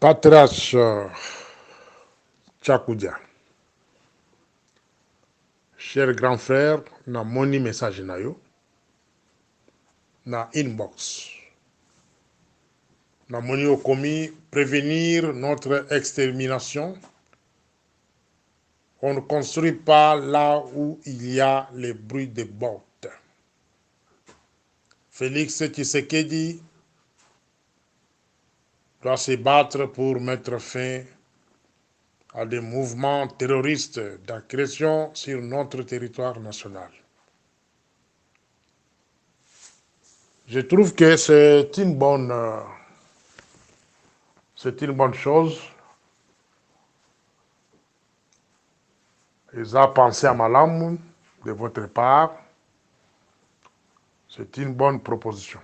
Patriarche Tchakoudia, cher grand frère, na moni message na yo, na inbox. Na moni au commis prévenir notre extermination. On ne construit pas là où il y a les bruits de bottes. Félix Tshisekedi doit se battre pour mettre fin à des mouvements terroristes d'agression sur notre territoire national. Je trouve que c'est une bonne chose. Ils ont pensé à Malam de votre part. C'est une bonne proposition.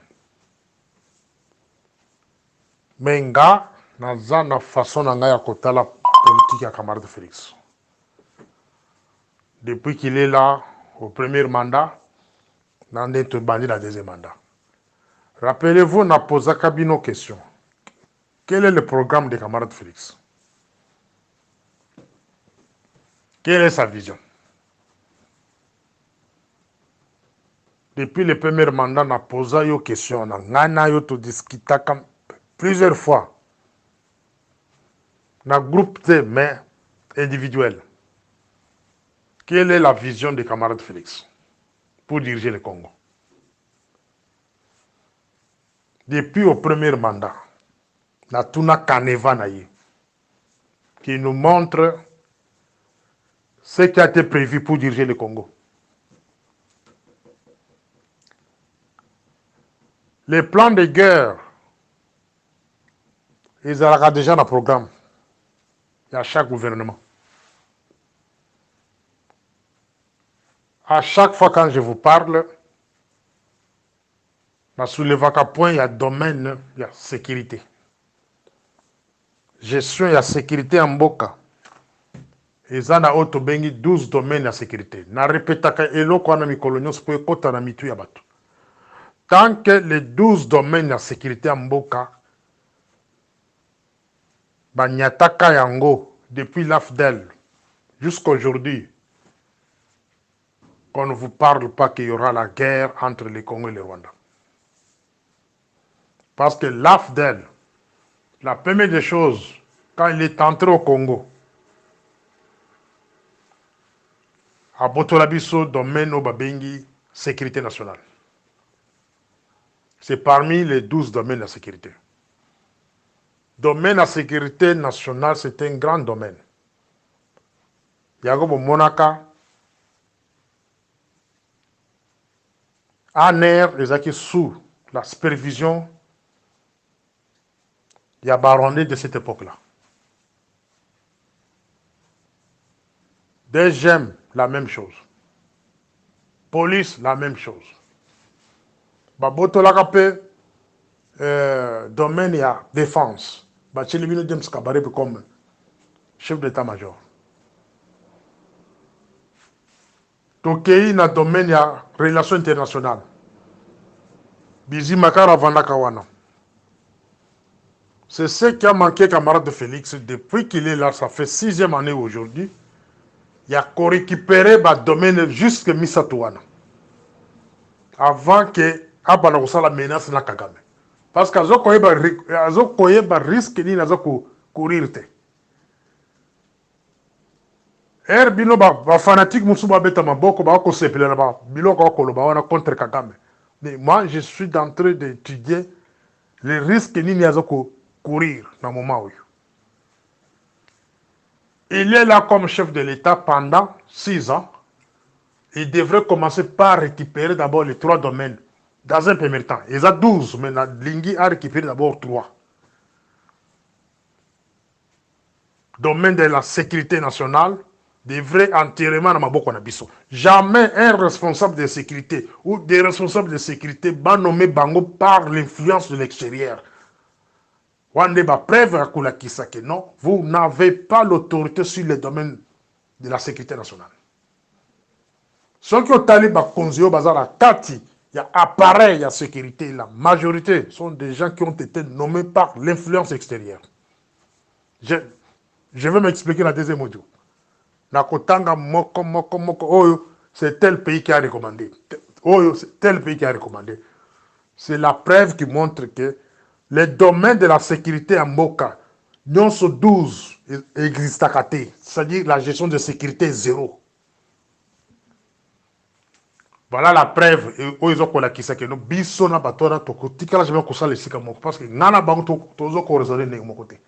Mais nga naza na façon na ya kotala politique à camarade Félix. Depuis qu'il est là au premier mandat, n'a été banni la deuxième mandat. Rappelez-vous, on a posé Kabino question. Quel est le programme de camarade Félix? Quelle est sa vision? Depuis le premier mandat, on a posé une question. On a discuté plusieurs fois. On a groupé, mais individuel. Quelle est la vision de camarade Félix pour diriger le Congo? Depuis au premier mandat, on a Tuna Kaneva Naye, qui nous montre ce qui a été prévu pour diriger le Congo. Les plans de guerre, ils ont déjà un programme. Il y a chaque gouvernement. À chaque fois quand je vous parle, je soulève à point, il y a domaine, il y a sécurité. Gestion, il y a sécurité en Boka. Et ça, na auto bengi 12 domaines de sécurité. Na répétaka eloko na mikolonyo spoye kota na mitu ya batu. Tant que les 12 domaines de sécurité en Boka, banyataka yango, depuis l'AFDEL jusqu'à aujourd'hui, qu'on ne vous parle pas qu'il y aura la guerre entre le Congo et le Rwanda. Parce que l'AFDEL, la première des choses, quand il est entré au Congo, à Botolabiso, domaine au Babengi, sécurité nationale. C'est parmi les 12 domaines de la sécurité. Domaine de la sécurité nationale, c'est un grand domaine. Yagobo Monaka, ANER, les acquis sous la supervision, il y a Barondé de cette époque-là. DGM, la même chose. Police, la même chose. Baboto Lakape, domaine, il y a défense. Bachelimino James Kabare comme chef d'état-major. Tokei, na domaine, il y a relations internationales. Bizi Makara Vandakawana. C'est ce qui a manqué, camarade de Félix, depuis qu'il est là, ça fait 6e année aujourd'hui. Il a récupéré le domaine jusqu'à Misatouana. Avant que Abana la menace na Kagame. Parce que Azokoye ba risque ni nazoko courir. Bino ba fanatique musuba beta maboko ba ko sepele na ba biloko ko loba wana contre Kagame. Mais moi je suis en train d'étudier les risques ni nazoko courir dans le moment où. Il est là comme chef de l'État pendant 6 ans. Il devrait commencer par récupérer d'abord les 3 domaines. Dans un premier temps. Il y a 12, mais Lingui a récupéré d'abord 3. Domaine de la sécurité nationale devrait entièrement dans Maboko Nabiso. Jamais un responsable de sécurité ou des responsables de sécurité va nommer Bango par l'influence de l'extérieur. Wande ba preuve à Koulakisa que non, vous n'avez pas l'autorité sur le domaine de la sécurité nationale. Ceux qui ont talibé Konzio Bazara Kati, il y a appareil, il y a sécurité. La majorité sont des gens qui ont été nommés par l'influence extérieure. Je, je vais m'expliquer la deuxième audio. Nakotanga moko moko moko. Oh, c'est tel pays qui a recommandé. Oh, c'est tel pays qui a recommandé. C'est la preuve qui montre que les domaines de la sécurité en Moka, non sur 12 existent. C'est-à-dire la gestion de sécurité est zéro. Voilà la preuve. Où ils ont collecté que nous bisona batora toko tikala jamais ko sala sika moko parce que nana bango tozo ko raisonner de mon côté.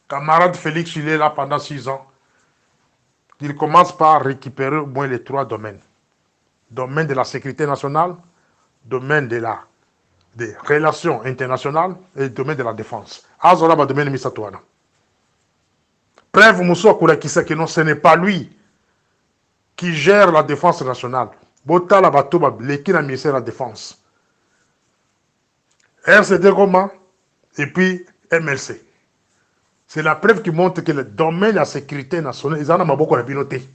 Camarade Félix, il est là pendant 6 ans. Il commence par récupérer au moins les 3 domaines. Domaine de la sécurité nationale, domaine des relations internationales et domaine de la défense. Azora ba domaine misatouana. Preuve Mousso Koulakisa que non, ce n'est pas lui qui gère la défense nationale. Bota la batoba, l'équipe du ministère de la Défense. RCD Roma et puis MLC. C'est la preuve qui montre que le domaine de la sécurité nationale, ils en ont beaucoup noté.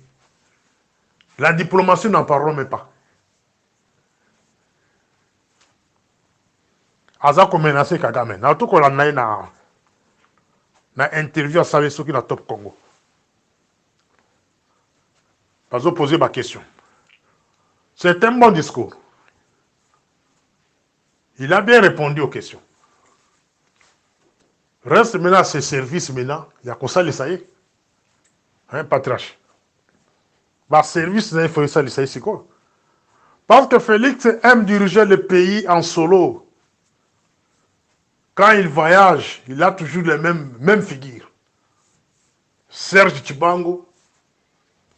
La diplomatie, n'en parlons même pas. Aza ko menacé Kagame. Na tout qu'on a na interview à Savesoki na Top Congo. Pas poser ma question. C'est un bon discours. Il a bien répondu aux questions. Reste maintenant ses services maintenant. Il y a comme ça les sailles. Hein, Patrache. Bah, service, il faut ça les sailles, c'est quoi? Parce que Félix aime diriger le pays en solo. Quand il voyage, il a toujours les mêmes figures. Serge Chibango,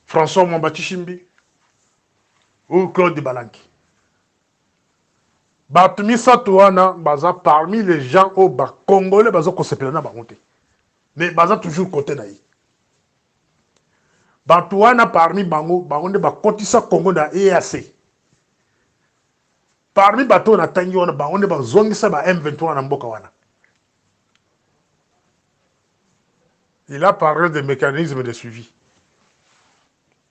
François Mwambati ou Claude Balanki. Batumisa Touana, baza parmi les gens au bas congolais, baza kosepelana bamonte. Mais baza toujours côté naï. Batouana parmi bango, bangonde bakotisa Congo da EAC. Parmi bateau na tangi wana, bangonde bazongisa ba M23 na mboka wana. Il a parlé des mécanismes de suivi.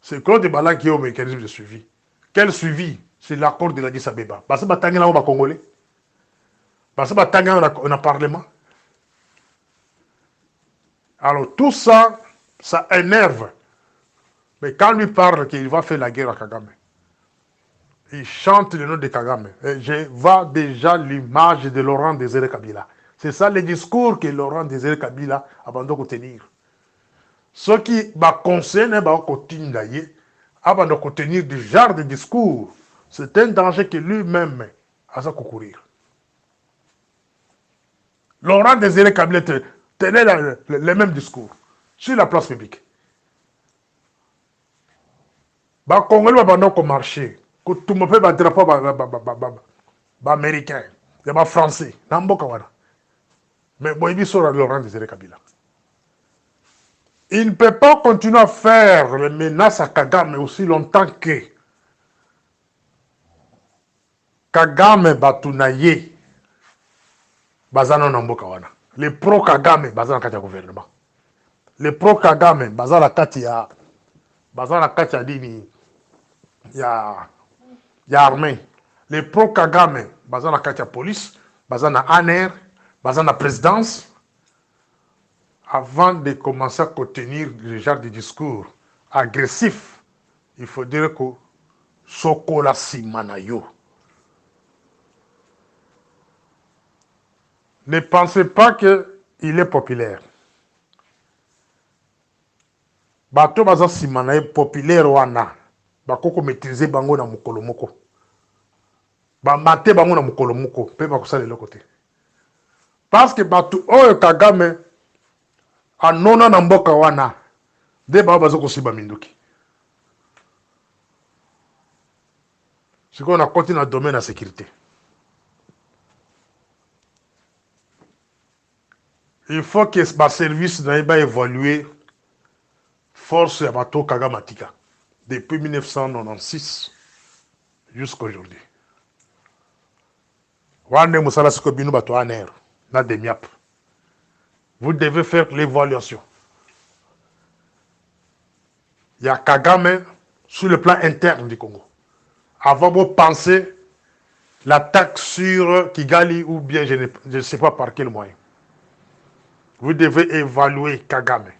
C'est Claude Balanki qui est au mécanisme de suivi. Quel suivi? C'est l'accord de l'Addis Abeba. Parce que batangi na ba congolais. Parce que batangi na parlement. Alors tout ça, ça énerve. Mais quand lui parle qu'il va faire la guerre à Kagame, il chante le nom de Kagame. Et je vois déjà l'image de Laurent Désiré Kabila. C'est ça le discours que Laurent Désiré Kabila a abandonné de tenir. Ceux qui conseillent de continuer à tenir du genre de discours, c'est un danger que lui-même a à courir. Laurent Désiré Kabila tenait le même discours sur la place publique. Les Congolais vont marcher. Tout le monde peut drapeau américain, les français, mais Boibi sera Laurent Désiré Kabila. Il ne peut pas continuer à faire les menaces à Kagame aussi longtemps que Kagame Batunaye Bazano Namboka wana. Les pro-Kagame Bazana Katia gouvernement. Les pro-Kagame Bazana Katia Dini ya armée. Les pro-Kagame Bazana Katia police, Bazana ANR, Bazana présidence. Avant de commencer à contenir le genre de discours agressif, il faut dire que Sokola Simanayo. Ne pensez pas qu'il est populaire. Bato baza Simanayo populaire wana. Bakoko maîtriser bango na mukolo moko. Ba mate bango na mukolo moko. Pe bakosala le côté. Parce que bato oyo Kagame anona na mboka wana de ba bazo kosiba minduki. Ce qu'on a continué dans le domaine de la sécurité. Il faut que ce service n'ait évolué force à bateau Kagamatika depuis 1996 jusqu'à aujourd'hui. Wande musala siko binu bato aner na demiap. Vous devez faire l'évaluation. Il y a Kagame sur le plan interne du Congo. Avant de penser l'attaque sur Kigali ou bien je ne sais pas par quel moyen. Vous devez évaluer Kagame.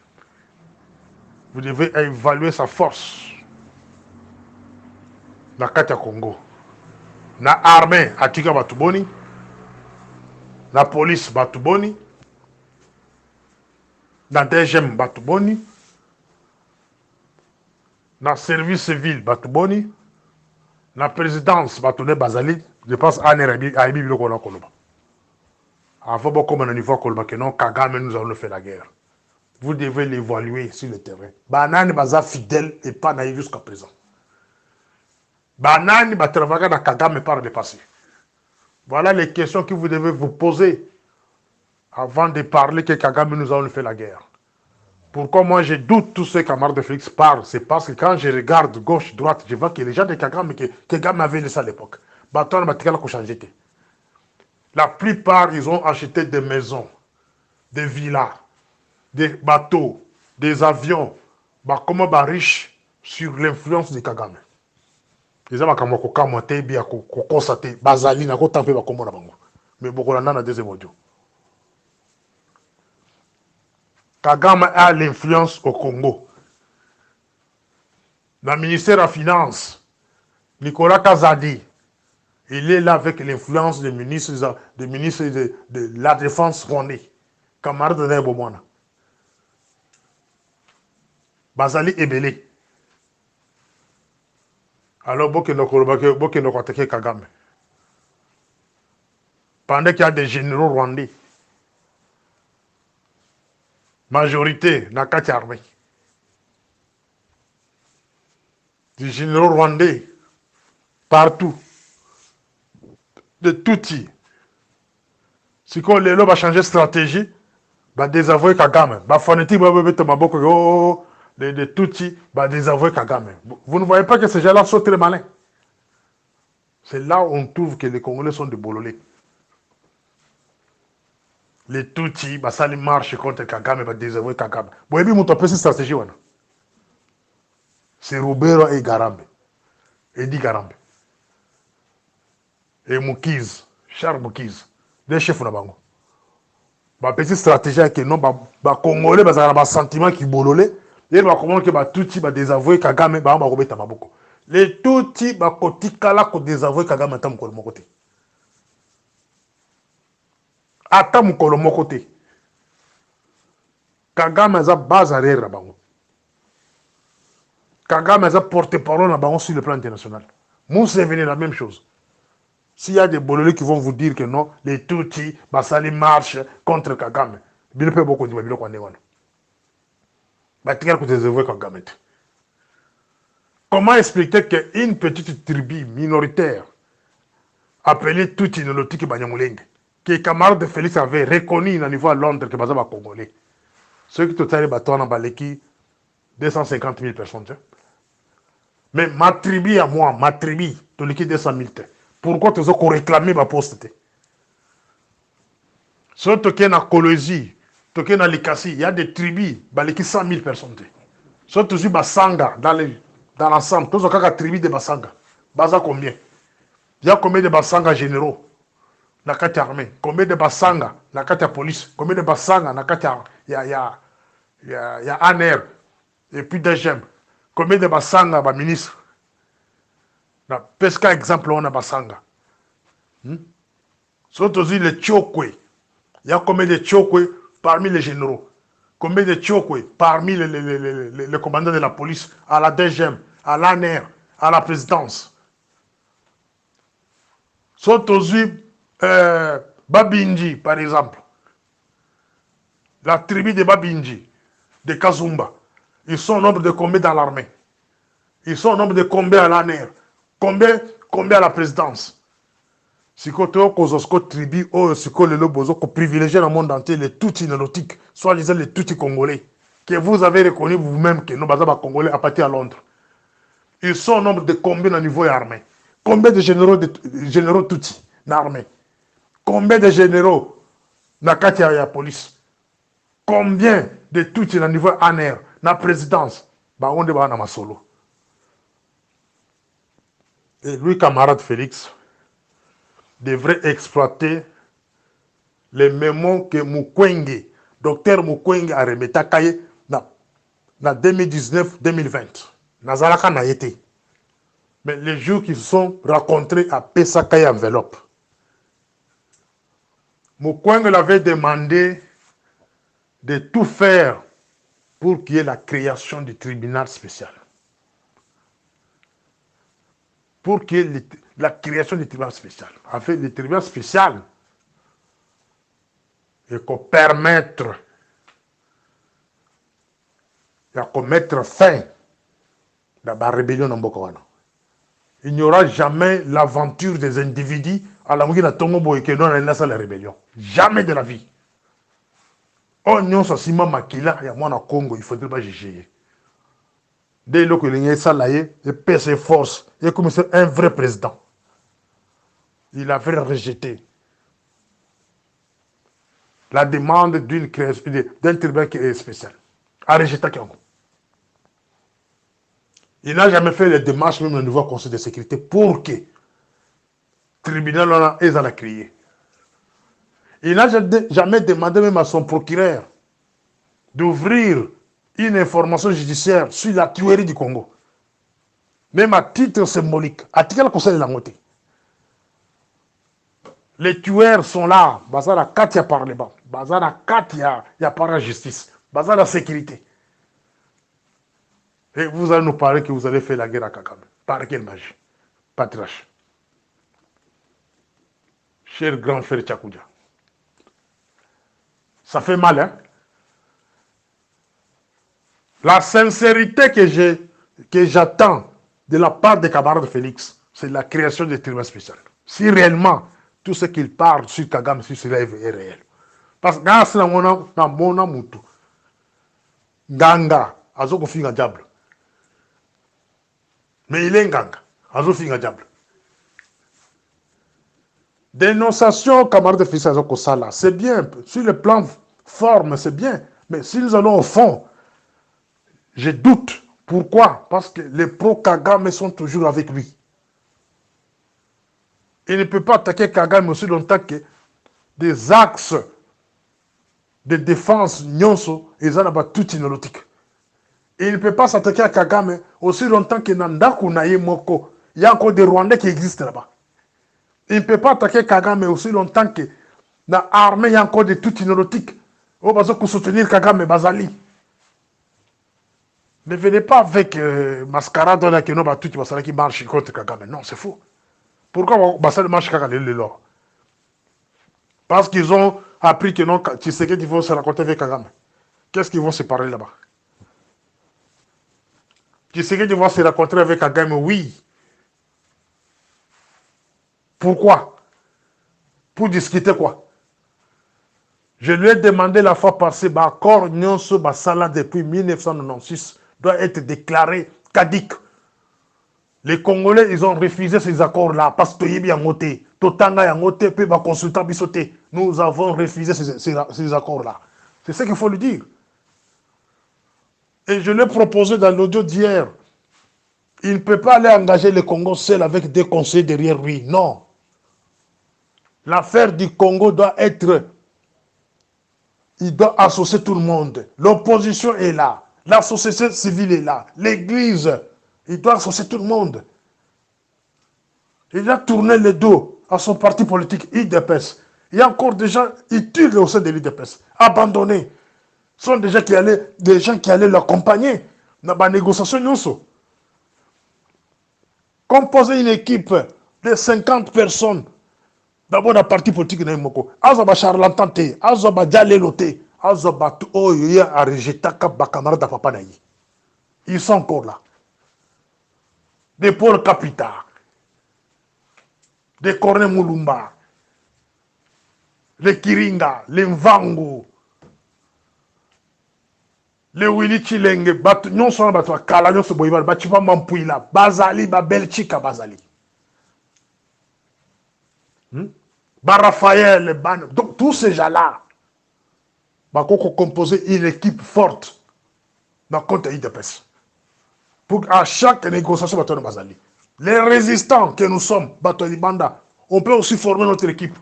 Vous devez évaluer sa force. Na kati ya Congo. Na armée atika batuboni. Na police batuboni. Na DGM batuboni. Na service civil batuboni. Na présidence batune bazali. Je pense à Aibi Biloko na Koloba. Avant de comme un niveau Koloba que non, Kagame nous allons faire la guerre. Vous devez l'évaluer sur le terrain. Banani baza fidèle et pas naïf jusqu'à présent. Banani ba travailler na Kagame par le passé. Voilà les questions que vous devez vous poser avant de parler que Kagame nous allons faire la guerre. Pourquoi moi je doute tous ces camarades de Félix parlent? C'est parce que quand je regarde gauche, droite, je vois que les gens de Kagame, que Kagame avait laissé à l'époque. Bâton Batikala a changé. La plupart, ils ont acheté des maisons, des villas, des bateaux, des avions, bah, comment bah, riches sur l'influence de Kagame. Ils ont comme kokamote bien kokosate bazali na kotampe ba komona bango. Mais beaucoup na deuxième audio. Kagame a l'influence au Congo. Dans le ministère de la Finance, Nicolas Kazadi, il est là avec l'influence des ministres de la Défense rwandais. Camarade de Nebomwana. Bazali Ebele. Alors, Bokeno Koteke Kagame. Pendant qu'il y a des généraux rwandais, majorité, dans la armée. Des généraux rwandais, partout. De Tutsi. Si on les va changer de stratégie, va désavouer Kagame. Va phonétique, va mettre ma boque, de Tutsi, va désavouer Kagame. Vous ne voyez pas que ces gens-là sont très malins. C'est là où on trouve que les Congolais sont des bololés. Les Tutsi, ça les marche contre Kagame, va désavouer Kagame. Vous voyez, mon top, cette stratégie, c'est Roubero et Garambe. Edi Garambe. Et Moukiz, Charles Moukiz, des chefs de Bango. Ma petite stratégie est que non, les Congolais, ils ont un sentiment qui bololé. Et ils vont comprendre que les Tutsi vont désavouer Kagame, ils vont remettre Maboko. Les Tutsi vont désavouer Kagame à mon côté. À mon côté. Kagame a base arrière. Kagame a porte-parole sur le plan international. Moussa est venu la même chose. S'il y a des bololés qui vont vous dire que non, les Tutsi, ça les marche contre Kagame. Il peut beaucoup de gens Kagame. Comment expliquer qu'une petite tribu minoritaire appelée Tutsi Nolotiki Banyamulenge, que les camarades de Félix avaient reconnu au niveau à Londres que Bazaba Congolais, ceux qui totalent bâton en Baleki, 250 000 personnes. Mais ma tribu à moi, ma tribu, tu liquides 200 000. Pourquoi tu as réclamé ma poste? Si tu es dans Colosie, tu es dans Likasi, il y a des tribus, qui 100 000 personnes. Si tu es Basanga, dans l'ensemble, tu as des tribus de Basanga. Baza combien? Il y a combien de Basanga généraux dans la armée? Combien de Basanga dans la police? Combien de Basanga dans la il y a ANR et puis des gemmes. Combien de Basanga, ministre? Pesca exemple, on a Basanga. Surtout les Tchokwe. Il y a combien de Tchokwe parmi les généraux? Combien de Tchokwe parmi les commandants de la police, à la DGM, à l'ANR, à la présidence? Surtout Babinji, par exemple. La tribu de Babinji, de Kazumba. Ils sont au nombre de combien dans l'armée? Ils sont au nombre de combien à l'ANR? Combien à la présidence? Si vous avez tribu, si vous avez privilégié dans le monde entier les Tutsi nélotiques, soit les Tutsi congolais, que vous avez reconnu vous-même que nos Congolais appartiennent à Londres. Ils sont au nombre de combien au niveau armé? Combien de généraux Tutsi dans l'armée? Combien de généraux dans la police? Combien de Tutsi au niveau ANR, dans la présidence? On est dans solo. Et lui, camarade Félix, devrait exploiter les mémos que Mukwege Docteur Mukwege a remis Kaye na 2019-2020. Nazalaka n'a été. Mais les jours qui se sont rencontrés à Pesa Kaye enveloppe. Mukwege l'avait demandé de tout faire pour qu'il y ait la création du tribunal spécial. Pour qu'il y ait la création du tribunal spécial. En fait, le tribunal spécial et qu'on permettre qu'on mettre fin à la rébellion dans Bokowana. Il n'y aura jamais l'aventure des individus à la moitié de Tongo et que non, la rébellion. Jamais de la vie. Oh non, ça c'est Makila, il y a moi en Congo, il ne faudrait pas juger. Dès lors que l'Union Salaye, il paie ses forces, il est comme un vrai président. Il avait rejeté la demande d'une création d'un tribunal spécial. A rejeté Congo. Il n'a jamais fait les démarches, même au niveau Conseil de sécurité, pour que le tribunal ait à la créer. Il n'a jamais demandé même à son procureur d'ouvrir une information judiciaire sur la tuerie du Congo. Même à titre symbolique, à titre conseil de la moitié. Les tueurs sont là. Bazar Katia par les bas. Bazar Katia, il y a par la justice. Bazar la sécurité. Et vous allez nous parler que vous allez faire la guerre à Kagame. Par quelle magie? Patriarche. Cher grand frère Tchakoudia. Ça fait mal, hein? La sincérité que j'attends de la part des camarades de Félix, c'est la création des tribunaux spéciaux. Si réellement tout ce qu'il parle sur Kagame, sur cela est réel. Parce que dans ce moment, Ganga, Azoko Finga Diable. Mais il est Ganga, Azoko Finga Diable. Dénonciation, camarades de Félix Azoko Sala, c'est bien. Sur le plan forme, c'est bien. Mais si nous allons au fond, je doute. Pourquoi? Parce que les pro-Kagame sont toujours avec lui. Il ne peut pas attaquer Kagame aussi longtemps que des axes de défense nyonso et ça n'a pas tout inolotique. Il ne peut pas s'attaquer à Kagame aussi longtemps que Nandaku Naye Moko. Il y a encore des Rwandais qui existent là-bas. Il ne peut pas attaquer Kagame aussi longtemps que dans l'armée il y a encore des tout inolotiques. On va soutenir Kagame Bazali. Ne venez pas avec mascarade là que non bah tout qui marche contre Kagame. Non, c'est faux. Pourquoi Bassal marche Kagame? Parce qu'ils ont appris que non, tu sais qu'ils vont se raconter avec Kagame. Qu'est-ce qu'ils vont se parler là-bas? Tu sais qu'ils vont se raconter avec Kagame? Oui. Pourquoi? Pour discuter quoi? Je lui ai demandé la fois passée, l'accord Nyonso Basala depuis 1996 doit être déclaré caduc. Les Congolais, ils ont refusé ces accords-là parce que Yebi Yangote, Totanga Yangote, puis consultant Bissoté. Nous avons refusé ces accords-là. C'est ce qu'il faut lui dire. Et je lui ai proposé dans l'audio d'hier, il ne peut pas aller engager le Congo seul avec des conseillers derrière lui. Non. L'affaire du Congo doit être... Il doit associer tout le monde. L'opposition est là. La société civile est là. L'église... Il doit associer tout le monde. Il a tourné le dos à son parti politique, IDPS. Il y a encore des gens utiles au sein de l'IDPS, abandonnés. Ce sont des gens qui allaient l'accompagner dans la négociation. Composer une équipe de 50 personnes, d'abord la parti politique, Azoba charlatan, Azoba dialéloté, Azoba oyo a rejeté camarade papa naï. Ils sont encore là. Des Paul Capita, des Corne Moulumba, les Kiringa, les Mvango, les Willy Chilenge, non seulement Kala, non seulement Batiba Mampuila, Bazali, Belchika Bazali. Raphaël, donc tous ces gens-là, ont composé une équipe forte dans le compte IDPS. Pour à chaque négociation, Bazali. Les résistants que nous sommes, Banda, on peut aussi former notre équipe.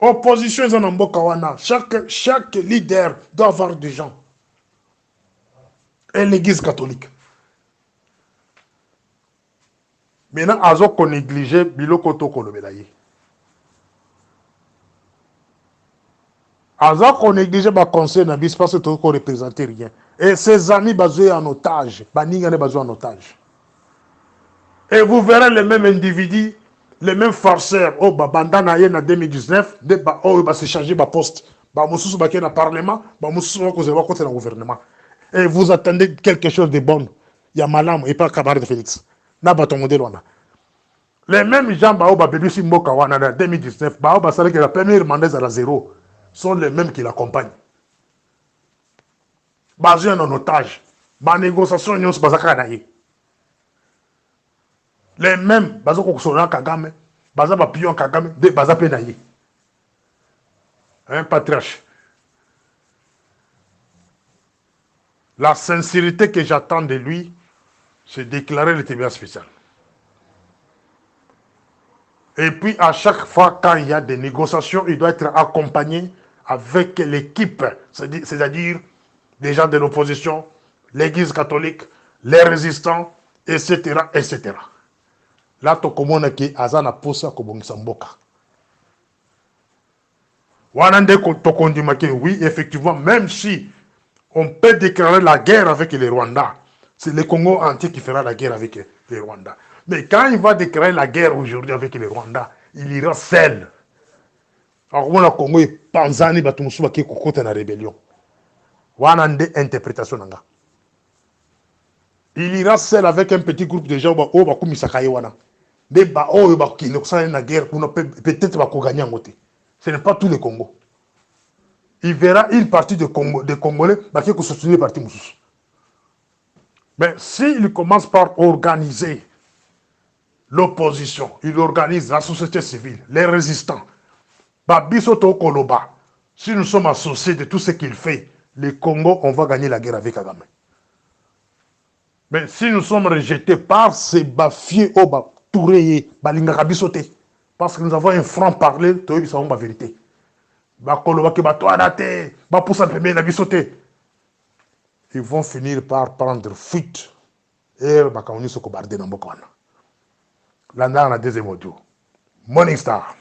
Opposition eza na mboka wana. Chaque leader doit avoir des gens. Et l'église catholique. Maintenant, azo ko négliger biloko to kolobela ye. Azo ko négliger ba conseil na bis parce que to ko représenter rien. Et ses amis basés en otage, baningane basés en otage. Et vous verrez les mêmes individus, les mêmes farceurs, oh babanda ye na 2019, de ba oh ba se changer ba poste. Ba mususu ba na parlement, ba mususu ba ko zeba côté na gouvernement. Et vous attendez quelque chose de bon. Il y a malam et pas cabaret de Félix. Na batongo de lona. Les mêmes gens bah Bélusi Mboka en 2019, bah savait que la première mandat à la zéro sont les mêmes qui l'accompagnent. Basés en otage, ma négociation n'y pas à les mêmes basés au Soran Kagame, basés à Pion Kagame, des basés à Penaï. Un patriarche. La sincérité que j'attends de lui, c'est déclarer le TVA spécial. Et puis, à chaque fois, quand il y a des négociations, il doit être accompagné avec l'équipe, c'est-à-dire des gens de l'opposition, l'église catholique, les résistants, etc., etc. Là, tu comprends que Azana Posa Kobongisamboka. Oui, effectivement, même si on peut déclarer la guerre avec les Rwandais, c'est le Congo entier qui fera la guerre avec les Rwandais. Mais quand il va déclarer la guerre aujourd'hui avec les Rwandais, il ira seul. Alors, le Congo est Panzani, Batumusuba qui est la rébellion. Wana nde interprétation nanga. Il ira seul avec un petit groupe de gens au baku misakaye wana. Des ba o ba qui ne sont na guerre pour peut-être va gagner en côté. Ce n'est pas tout le Congo. Il verra une partie des Congolais qui ont soutenu le parti Moussous. Mais s'il commence par organiser l'opposition, il organise la société civile, les résistants, Babisoto Koloba, si nous sommes associés de tout ce qu'il fait, le Congo, on va gagner la guerre avec Kagame. Mais si nous sommes rejetés par ces bafiés au Touré, Balinga Bisoté, parce que nous avons un franc-parler, nous savons la vérité. Ils vont finir par prendre fuite et ils vont se combattre dans le Bokwana. Là, on a deuxième audio. Morning Star.